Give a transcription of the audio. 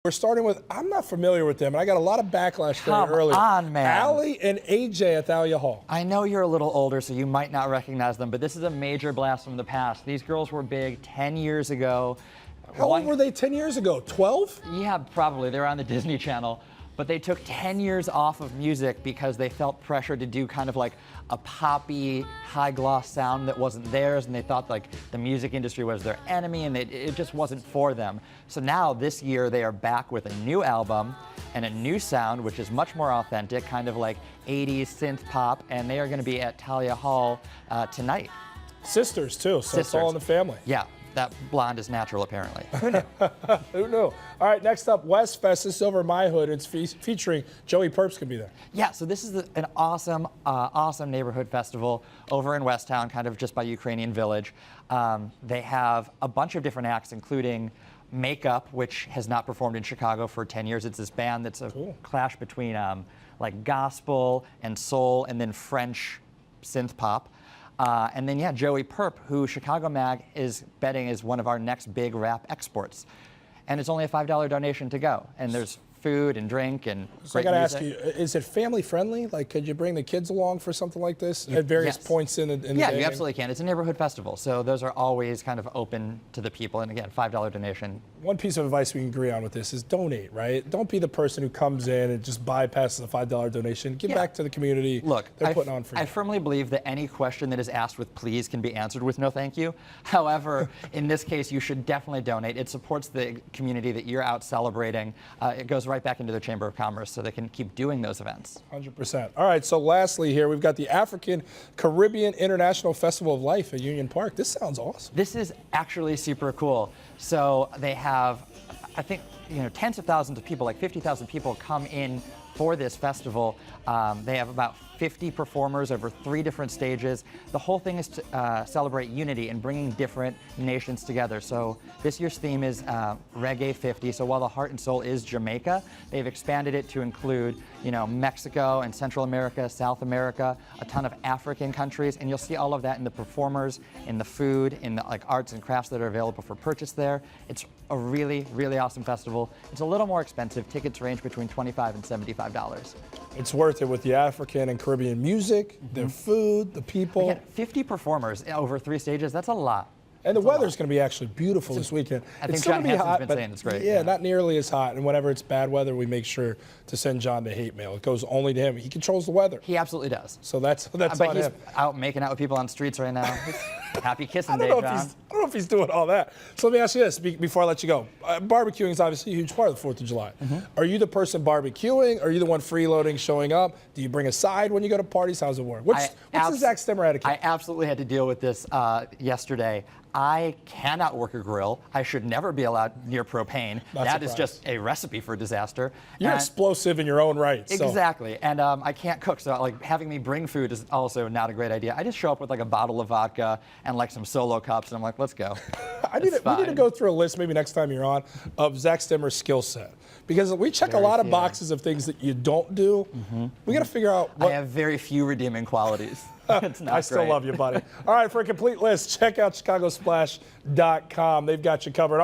We're starting with, I'm not familiar with them, and I got a lot of backlash there earlier. Come on, man. Allie and AJ at Thalia Hall. I know you're a little older, so you might not recognize them, but this is a major blast from the past. These girls were big 10 years ago. How old were they 10 years ago? 12? Yeah, probably. They were on the Disney Channel. But they took 10 years off of music because they felt pressure to do kind of like a poppy, high-gloss sound that wasn't theirs, and they thought like the music industry was their enemy, and it just wasn't for them. So now, this year, they are back with a new album and a new sound, which is much more authentic, kind of like 80s synth pop, and they are going to be at Thalia Hall tonight. Sisters, too, so Sisters. It's all in the family. Yeah. That blonde is natural, apparently. Who knew? Who knew? All right, next up, West Fest. This is over my hood. It's featuring Joey Purp's going to be there. Yeah, so this is an awesome, awesome neighborhood festival over in Westtown, kind of just by Ukrainian Village. They have a bunch of different acts, including Makeup, which has not performed in Chicago for 10 years. It's this band that's a clash between like gospel and soul and then French synth pop. And then, yeah, Joey Purp, who Chicago Mag is betting is one of our next big rap exports. And it's only a $5 donation to go. And there's food and drink and so great I got to music. ask you, is it family friendly? Like, could you bring the kids along for something like this at various points in the day? Yeah, you absolutely can. It's a neighborhood festival, so those are always kind of open to the people. And again, $5 donation. One piece of advice we can agree on with this is donate, right? Don't be the person who comes in and just bypasses a $5 donation. Give back to the community. Look, they're putting on for you. I firmly believe that any question that is asked with please can be answered with no thank you. However, in this case, you should definitely donate. It supports the community that you're out celebrating. It goes right back into the Chamber of Commerce so they can keep doing those events. 100%. All right, so lastly here, we've got the African Caribbean International Festival of Life at Union Park. This sounds awesome. This is actually super cool. So they have, I think, tens of thousands of people, like 50,000 people come in for this festival. They have about 50 performers over 3 different stages. The whole thing is to celebrate unity and bringing different nations together. So this year's theme is Reggae 50. So while the heart and soul is Jamaica, they've expanded it to include, Mexico and Central America, South America, a ton of African countries, and you'll see all of that in the performers, in the food, in the arts and crafts that are available for purchase there. It's a really, really awesome festival. It's a little more expensive. Tickets range between $25 and $75. It's worth it with the African and Caribbean music, their food, the people. Again, 50 performers over 3 stages, that's a lot. And the weather's going to be actually beautiful this weekend. I think it's still John going to be Hansen's hot, been but saying it's great. Yeah, not nearly as hot. And whenever it's bad weather, we make sure to send John the hate mail. It goes only to him. He controls the weather. He absolutely does. So that's But on he's him. out making out with people on streets right now. Happy kissing day, I don't John. know if he's doing all that. So let me ask you this before I let you go. Barbecuing is obviously a huge part of the 4th of July. Are you the person barbecuing? Are you the one freeloading, showing up? Do you bring a side when you go to parties? How's it work? What's the Zak Stemer etiquette? I absolutely had to deal with this yesterday. I cannot work a grill. I should never be allowed near propane. That is just a recipe for disaster. You're explosive in your own right. So. Exactly. And I can't cook, so like having me bring food is also not a great idea. I just show up with like a bottle of vodka and like some Solo cups, and I'm like, let's go. We need to go through a list maybe next time you're on of Zak Stemer's skill set. Because we check a lot of boxes of things that you don't do. We got to figure out what... I have very few redeeming qualities. I still love you, buddy. All right, for a complete list, check out ChicagoSplash.com. They've got you covered.